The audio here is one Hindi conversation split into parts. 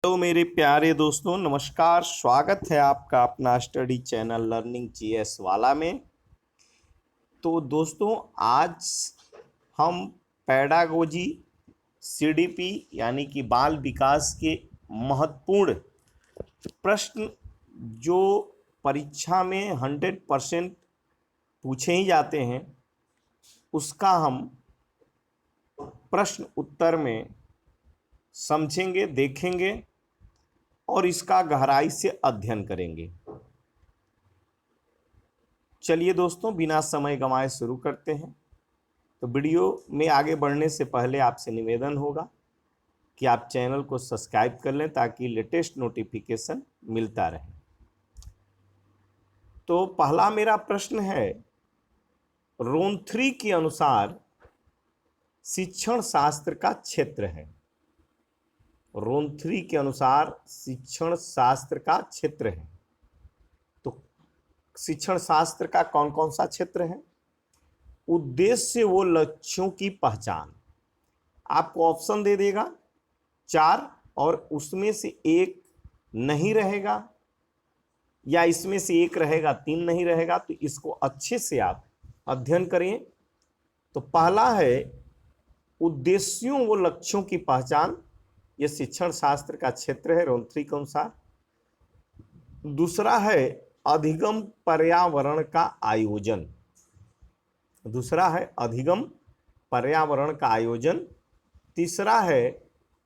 तो मेरे प्यारे दोस्तों, नमस्कार। स्वागत है आपका अपना स्टडी चैनल लर्निंग जीएस वाला में। तो दोस्तों, आज हम पैडागोजी सीडीपी यानी कि बाल विकास के महत्वपूर्ण प्रश्न जो परीक्षा में 100% पूछे ही जाते हैं, उसका हम प्रश्न उत्तर में समझेंगे, देखेंगे और इसका गहराई से अध्ययन करेंगे। चलिए दोस्तों, बिना समय गंवाए शुरू करते हैं। तो वीडियो में आगे बढ़ने से पहले आपसे निवेदन होगा कि आप चैनल को सब्सक्राइब कर लें ताकि लेटेस्ट नोटिफिकेशन मिलता रहे। तो पहला मेरा प्रश्न है, रोंथरी के अनुसार शिक्षण शास्त्र का क्षेत्र है। रोंथरी के अनुसार शिक्षण शास्त्र का क्षेत्र है। तो शिक्षण शास्त्र का कौन कौन सा क्षेत्र है? उद्देश्य व लक्ष्यों की पहचान। आपको ऑप्शन दे देगा 4 और उसमें से एक नहीं रहेगा या इसमें से एक रहेगा, 3 नहीं रहेगा। तो इसको अच्छे से आप अध्ययन करें। तो पहला है उद्देश्यों व लक्ष्यों की पहचान। यह शिक्षण शास्त्र का क्षेत्र है रोंथरी के अनुसार। दूसरा है अधिगम पर्यावरण का आयोजन। दूसरा है अधिगम पर्यावरण का आयोजन। तीसरा है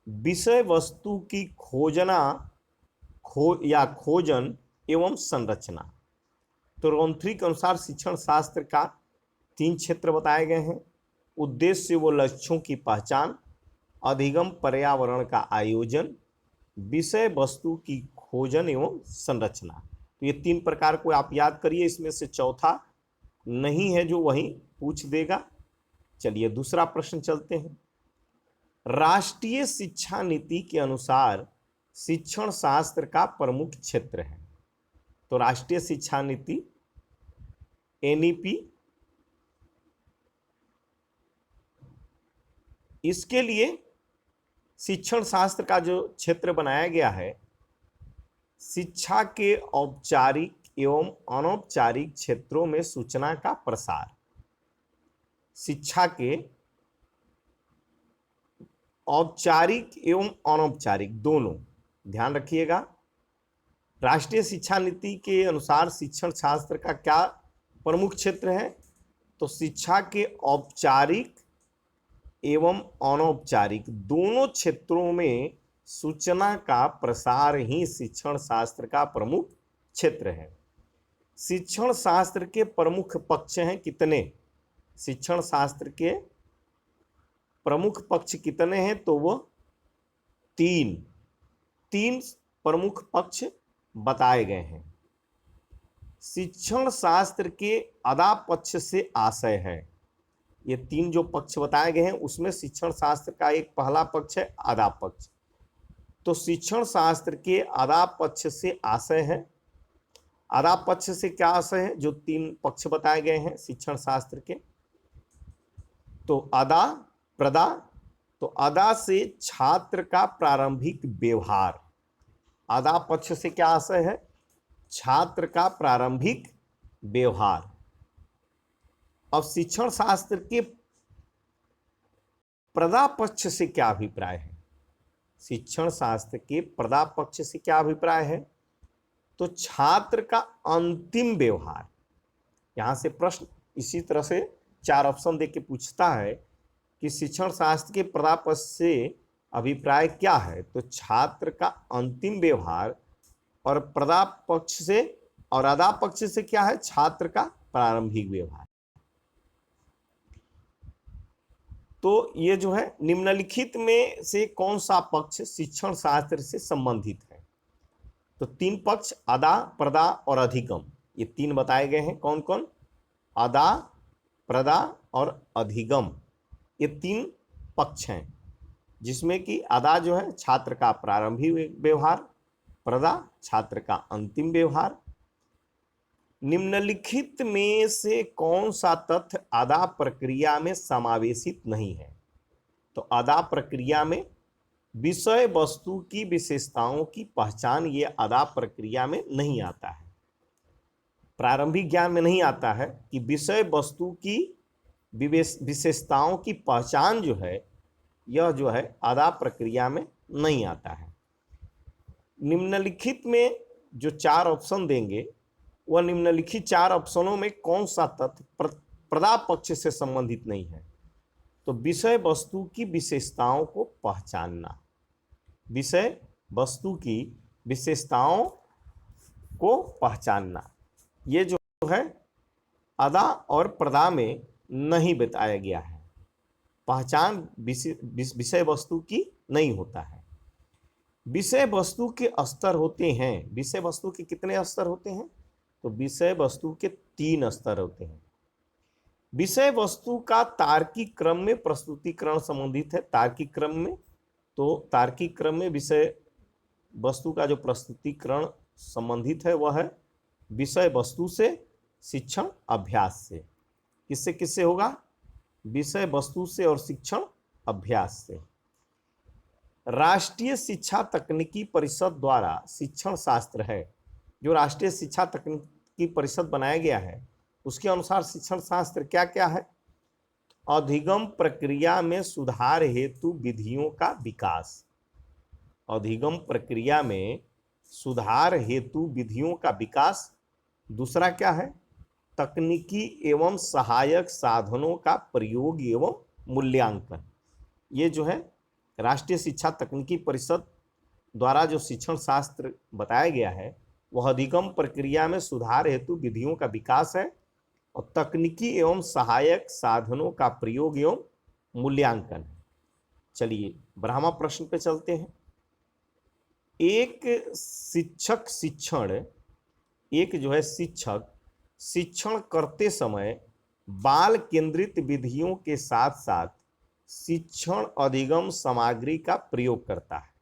विषय वस्तु की खोजन एवं संरचना। तो रोंथरी के अनुसार शिक्षण शास्त्र का 3 क्षेत्र बताए गए हैं: उद्देश्य व लक्ष्यों की पहचान, अधिगम पर्यावरण का आयोजन, विषय वस्तु की खोजन एवं संरचना। तो ये 3 प्रकार को आप याद करिए। इसमें से चौथा नहीं है जो वही पूछ देगा। चलिए दूसरा प्रश्न चलते हैं। राष्ट्रीय शिक्षा नीति के अनुसार शिक्षण शास्त्र का प्रमुख क्षेत्र है। तो राष्ट्रीय शिक्षा नीति एनईपी, इसके लिए शिक्षण शास्त्र का जो क्षेत्र बनाया गया है, शिक्षा के औपचारिक एवं अनौपचारिक क्षेत्रों में सूचना का प्रसार। शिक्षा के औपचारिक एवं अनौपचारिक दोनों, ध्यान रखिएगा। राष्ट्रीय शिक्षा नीति के अनुसार शिक्षण शास्त्र का क्या प्रमुख क्षेत्र है? तो शिक्षा के औपचारिक एवं अनौपचारिक दोनों क्षेत्रों में सूचना का प्रसार ही शिक्षण शास्त्र का प्रमुख क्षेत्र है। शिक्षण शास्त्र के प्रमुख पक्ष हैं कितने? शिक्षण शास्त्र के प्रमुख पक्ष कितने हैं? तो वो 3 प्रमुख पक्ष बताए गए हैं। शिक्षण शास्त्र के अदा पक्ष से आशय है। ये 3 जो पक्ष बताए गए हैं उसमें शिक्षण शास्त्र का एक पहला पक्ष है अदा पक्ष। तो शिक्षण शास्त्र के अदा पक्ष से आशय है। अदा पक्ष से क्या आशय है? जो 3 पक्ष बताए गए हैं शिक्षण शास्त्र के। तो अदा, प्रदा। तो अदा से छात्र का प्रारंभिक व्यवहार। अदा पक्ष से क्या आशय है? छात्र का प्रारंभिक व्यवहार। अब शिक्षण शास्त्र के प्रदा पक्ष से क्या अभिप्राय है? शिक्षण शास्त्र के प्रदा पक्ष से क्या अभिप्राय है? तो छात्र का अंतिम व्यवहार। यहां से प्रश्न इसी तरह से 4 ऑप्शन देके पूछता है कि शिक्षण शास्त्र के प्रदा पक्ष से अभिप्राय क्या है? तो छात्र का अंतिम व्यवहार। और प्रदा पक्ष से और अदा पक्ष से क्या है? छात्र का प्रारंभिक व्यवहार। तो ये जो है निम्नलिखित में से कौन सा पक्ष शिक्षण शास्त्र से संबंधित है? तो 3 पक्ष अदा, प्रदा और अधिगम, ये 3 बताए गए हैं। कौन कौन? अदा, प्रदा और अधिगम, ये 3 पक्ष हैं, जिसमें कि अदा जो है छात्र का प्रारंभिक व्यवहार, प्रदा छात्र का अंतिम व्यवहार। निम्नलिखित में से कौन सा तथ्य अदा प्रक्रिया में समावेशित नहीं है? तो अदा प्रक्रिया में विषय वस्तु की विशेषताओं की पहचान ये अदा प्रक्रिया में नहीं आता है। प्रारंभिक ज्ञान में नहीं आता है कि विषय वस्तु की विशेषताओं की पहचान जो है यह जो है अदा प्रक्रिया में नहीं आता है। निम्नलिखित में जो 4 ऑप्शन देंगे वह निम्नलिखित 4 ऑप्शनों में कौन सा तथ्य प्रदा पक्ष से संबंधित नहीं है? तो विषय वस्तु की विशेषताओं को पहचानना, विषय वस्तु की विशेषताओं को पहचानना, ये जो है अदा और प्रदा में नहीं बताया गया है। पहचान विषय वस्तु की नहीं होता है। विषय वस्तु के स्तर होते हैं। विषय वस्तु के कितने स्तर होते हैं? तो विषय वस्तु के 3 स्तर होते हैं। विषय वस्तु का तार्किक क्रम में प्रस्तुतिकरण संबंधित है। तार्किक क्रम में, तो तार्किक क्रम में विषय वस्तु का जो प्रस्तुतिकरण संबंधित है वह है विषय वस्तु से, शिक्षण अभ्यास से। किससे किससे होगा? विषय वस्तु से और शिक्षण अभ्यास से। राष्ट्रीय शिक्षा तकनीकी परिषद द्वारा शिक्षण शास्त्र है, जो राष्ट्रीय शिक्षा तकनीकी परिषद बनाया गया है उसके अनुसार शिक्षण शास्त्र क्या क्या है? अधिगम प्रक्रिया में सुधार हेतु विधियों का विकास। अधिगम प्रक्रिया में सुधार हेतु विधियों का विकास। दूसरा क्या है? तकनीकी एवं सहायक साधनों का प्रयोग एवं मूल्यांकन। ये जो है राष्ट्रीय शिक्षा तकनीकी परिषद द्वारा जो शिक्षण शास्त्र बताया गया है वह अधिगम प्रक्रिया में सुधार हेतु विधियों का विकास है और तकनीकी एवं सहायक साधनों का प्रयोग एवं मूल्यांकन है। चलिए ब्रह्मा प्रश्न पे चलते हैं। एक शिक्षक शिक्षण करते समय बाल केंद्रित विधियों के साथ साथ शिक्षण अधिगम सामग्री का प्रयोग करता है।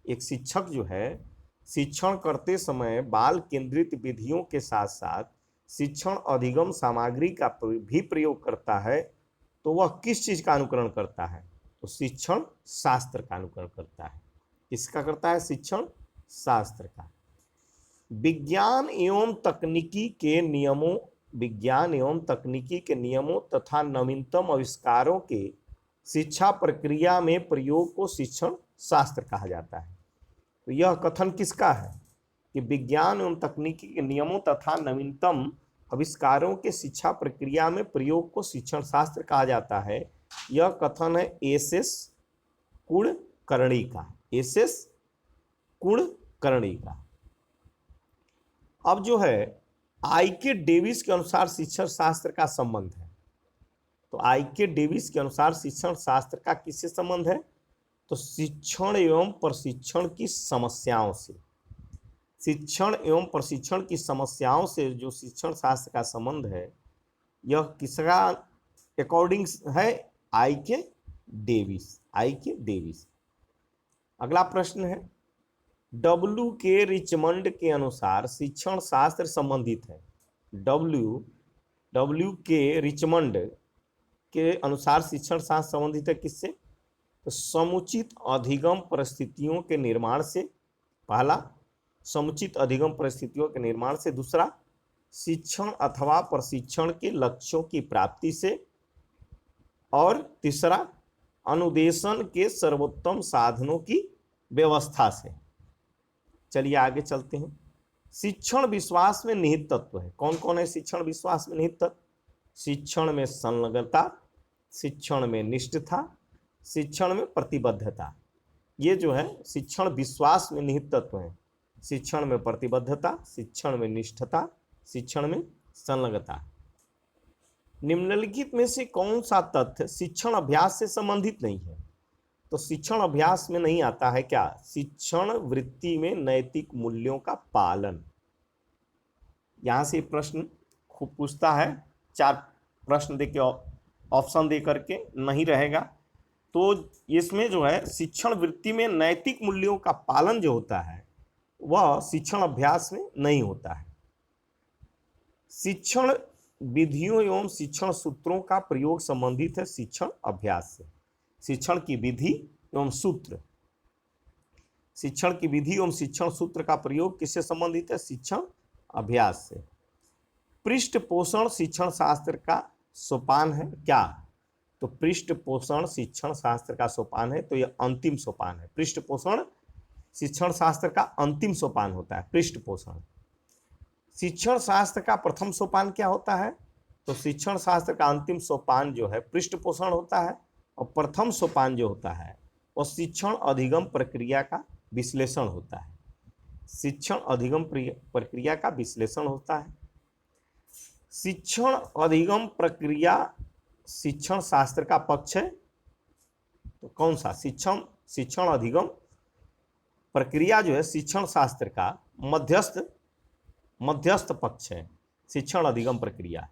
एक शिक्षक जो है शिक्षण करते समय बाल केंद्रित विधियों के साथ साथ शिक्षण अधिगम सामग्री का भी प्रयोग करता है। तो वह किस चीज का अनुकरण करता है? तो शिक्षण शास्त्र का अनुकरण करता है। किसका करता है? शिक्षण शास्त्र का। विज्ञान एवं तकनीकी के नियमों तथा नवीनतम आविष्कारों के शिक्षा प्रक्रिया में प्रयोग को शिक्षण शास्त्र कहा जाता है। तो यह कथन किसका है कि विज्ञान एवं तकनीकी के नियमों तथा नवीनतम आविष्कारों के शिक्षा प्रक्रिया में प्रयोग को शिक्षण शास्त्र कहा जाता है? यह कथन है एस.एस. कुलकर्णी का। एस.एस. कुलकर्णी का। अब जो है आई.के. डेविस के अनुसार शिक्षण शास्त्र का संबंध है। तो आई.के. डेविस के अनुसार शिक्षण शास्त्र का किससे संबंध है? तो शिक्षण एवं प्रशिक्षण की समस्याओं से। शिक्षण एवं प्रशिक्षण की समस्याओं से जो शिक्षण शास्त्र का संबंध है यह किसका अकॉर्डिंग है? आई.के. डेविस। आई.के. डेविस। अगला प्रश्न है W.K. रिचमंड के अनुसार शिक्षण शास्त्र संबंधित है। W.K. रिचमंड के अनुसार शिक्षण शास्त्र संबंधित है किससे? तो समुचित अधिगम परिस्थितियों के निर्माण से। पहला, समुचित अधिगम परिस्थितियों के निर्माण से। दूसरा, शिक्षण अथवा प्रशिक्षण के लक्ष्यों की प्राप्ति से। और तीसरा, अनुदेशन के सर्वोत्तम साधनों की व्यवस्था से। चलिए आगे चलते हैं। शिक्षण विश्वास में निहित तत्व है। कौन कौन है शिक्षण विश्वास में निहित तत्व? शिक्षण में संलग्नता, शिक्षण में निष्ठता, शिक्षण में प्रतिबद्धता। ये जो है शिक्षण विश्वास में निहित तत्व है। शिक्षण में प्रतिबद्धता, शिक्षण में निष्ठता, शिक्षण में संलग्नता। निम्नलिखित में से कौन सा तथ्य शिक्षण अभ्यास से संबंधित नहीं है? तो शिक्षण अभ्यास में नहीं आता है क्या? शिक्षण वृत्ति में नैतिक मूल्यों का पालन। यहां से प्रश्न खूब पूछता है, 4 प्रश्न देके ऑप्शन दे करके नहीं रहेगा। तो इसमें जो है शिक्षण वृत्ति में नैतिक मूल्यों का पालन जो होता है वह शिक्षण अभ्यास में नहीं होता है। शिक्षण विधियों एवं शिक्षण सूत्रों का प्रयोग संबंधित है शिक्षण अभ्यास से। शिक्षण की विधि एवं सूत्र शिक्षण की विधि एवं शिक्षण सूत्र का प्रयोग किससे संबंधित है? शिक्षण अभ्यास से। पृष्ठ पोषण शिक्षण शास्त्र का सोपान है क्या? तो पृष्ठ पोषण शिक्षण शास्त्र का सोपान है, तो यह अंतिम सोपान है। पृष्ठ पोषण शिक्षण शास्त्र का अंतिम सोपान होता है पृष्ठ पोषण। शिक्षण शास्त्र का प्रथम सोपान क्या होता है? तो शिक्षण शास्त्र का अंतिम सोपान जो है पृष्ठ पोषण होता है, और प्रथम सोपान जो होता है वह शिक्षण अधिगम प्रक्रिया का विश्लेषण होता है। शिक्षण अधिगम प्रक्रिया का विश्लेषण होता है। शिक्षण अधिगम प्रक्रिया शिक्षण शास्त्र का पक्ष है, तो कौन सा? शिक्षण अधिगम प्रक्रिया जो है शिक्षण शास्त्र का मध्यस्थ पक्ष है। शिक्षण अधिगम प्रक्रिया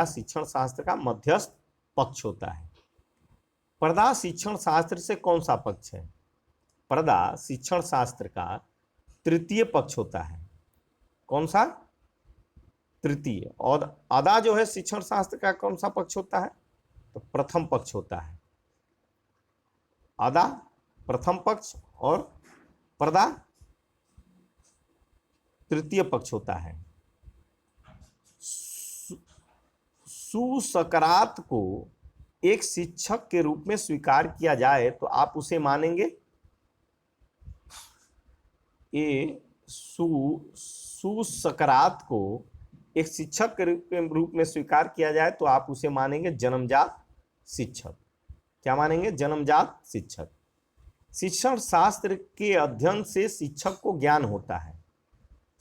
शिक्षण शास्त्र का मध्यस्थ पक्ष होता है। पर्दा शिक्षण शास्त्र से कौन सा पक्ष है? पर्दा शिक्षण शास्त्र का तृतीय पक्ष होता है। कौन सा? तृतीय। और अदा जो है शिक्षण शास्त्र का कौन सा पक्ष होता है? तो प्रथम पक्ष होता है। अदा प्रथम पक्ष और पर्दा तृतीय पक्ष होता है। सुसकरात को एक शिक्षक के रूप में स्वीकार किया जाए तो आप उसे मानेंगे? सुसकरात को एक शिक्षक के रूप में स्वीकार किया जाए तो आप उसे मानेंगे जन्मजात शिक्षक। क्या मानेंगे? जन्मजात शिक्षक। शिक्षण शास्त्र के अध्ययन से शिक्षक को ज्ञान होता है।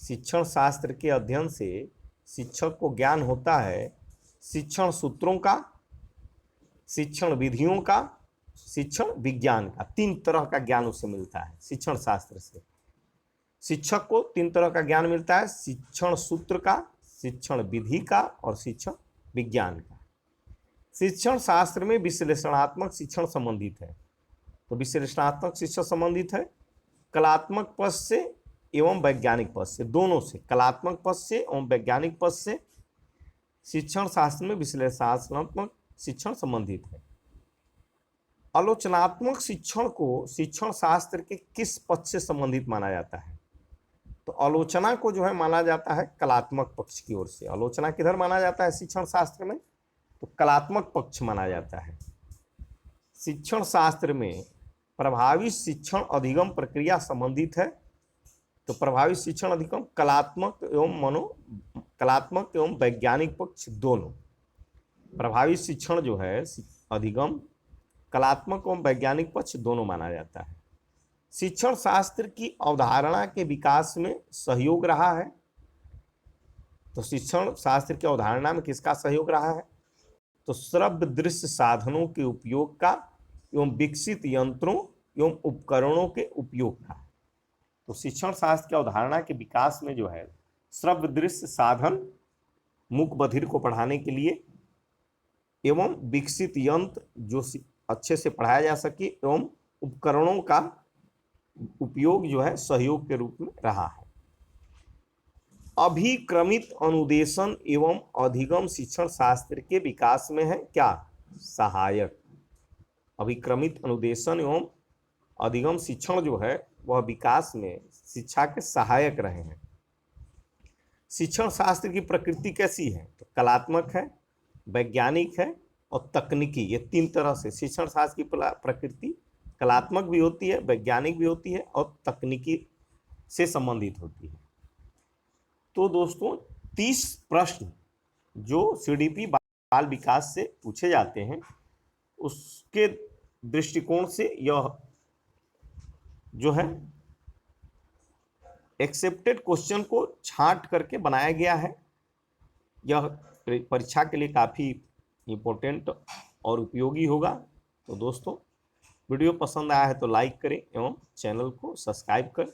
शिक्षण शास्त्र के अध्ययन से शिक्षक को ज्ञान होता है शिक्षण सूत्रों का, शिक्षण विधियों का, शिक्षण विज्ञान का। 3 तरह का ज्ञान उसे मिलता है शिक्षण शास्त्र से। शिक्षक को 3 तरह का ज्ञान मिलता है, शिक्षण सूत्र का, शिक्षण विधि का और शिक्षण विज्ञान का। शिक्षण शास्त्र में विश्लेषणात्मक शिक्षण संबंधित है। तो विश्लेषणात्मक शिक्षण संबंधित है कलात्मक पक्ष से एवं वैज्ञानिक पक्ष से, दोनों से, कलात्मक पक्ष से एवं वैज्ञानिक पक्ष से शिक्षण शास्त्र में विश्लेषणात्मक शिक्षण संबंधित है। आलोचनात्मक शिक्षण को शिक्षण शास्त्र के किस पक्ष से संबंधित माना जाता है? तो आलोचना को जो है माना जाता है कलात्मक पक्ष की ओर से। आलोचना किधर माना जाता है शिक्षण शास्त्र में? तो कलात्मक पक्ष माना जाता है। शिक्षण शास्त्र में प्रभावी शिक्षण अधिगम प्रक्रिया संबंधित है। तो प्रभावी शिक्षण अधिगम कलात्मक एवं वैज्ञानिक पक्ष दोनों। प्रभावी शिक्षण जो है अधिगम कलात्मक एवं वैज्ञानिक पक्ष दोनों माना जाता है। शिक्षण शास्त्र की अवधारणा के विकास में सहयोग रहा है। तो शिक्षण शास्त्र की अवधारणा में किसका सहयोग रहा है? तो श्रव्य दृश्य साधनों के उपयोग का एवं विकसित यंत्रों एवं उपकरणों के उपयोग का। तो शिक्षण शास्त्र की अवधारणा के विकास में जो है श्रव्य दृश्य साधन, मूक बधिर को पढ़ाने के लिए, एवं विकसित यंत्र जो अच्छे से पढ़ाया जा सके, एवं उपकरणों का उपयोग जो है सहयोग के रूप में रहा है। अभिक्रमित अनुदेशन एवं अधिगम शिक्षण शास्त्र के विकास में है क्या? सहायक। अभिक्रमित अनुदेशन एवं अधिगम शिक्षण जो है वह विकास में शिक्षा के सहायक रहे हैं। शिक्षण शास्त्र की प्रकृति कैसी है? तो कलात्मक है, वैज्ञानिक है और तकनीकी। ये 3 तरह से शिक्षण शास्त्र की प्रकृति कलात्मक भी होती है, वैज्ञानिक भी होती है और तकनीकी से संबंधित होती है। तो दोस्तों 30 प्रश्न जो सीडीपी बाल विकास से पूछे जाते हैं उसके दृष्टिकोण से यह जो है एक्सेप्टेड क्वेश्चन को छांट करके बनाया गया है। यह परीक्षा के लिए काफ़ी इम्पोर्टेंट और उपयोगी होगा। तो दोस्तों वीडियो पसंद आया है तो लाइक करें एवं चैनल को सब्सक्राइब कर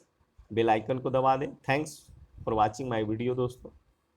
बेल आइकन को दबा दें। Thanks for watching my video दोस्तों।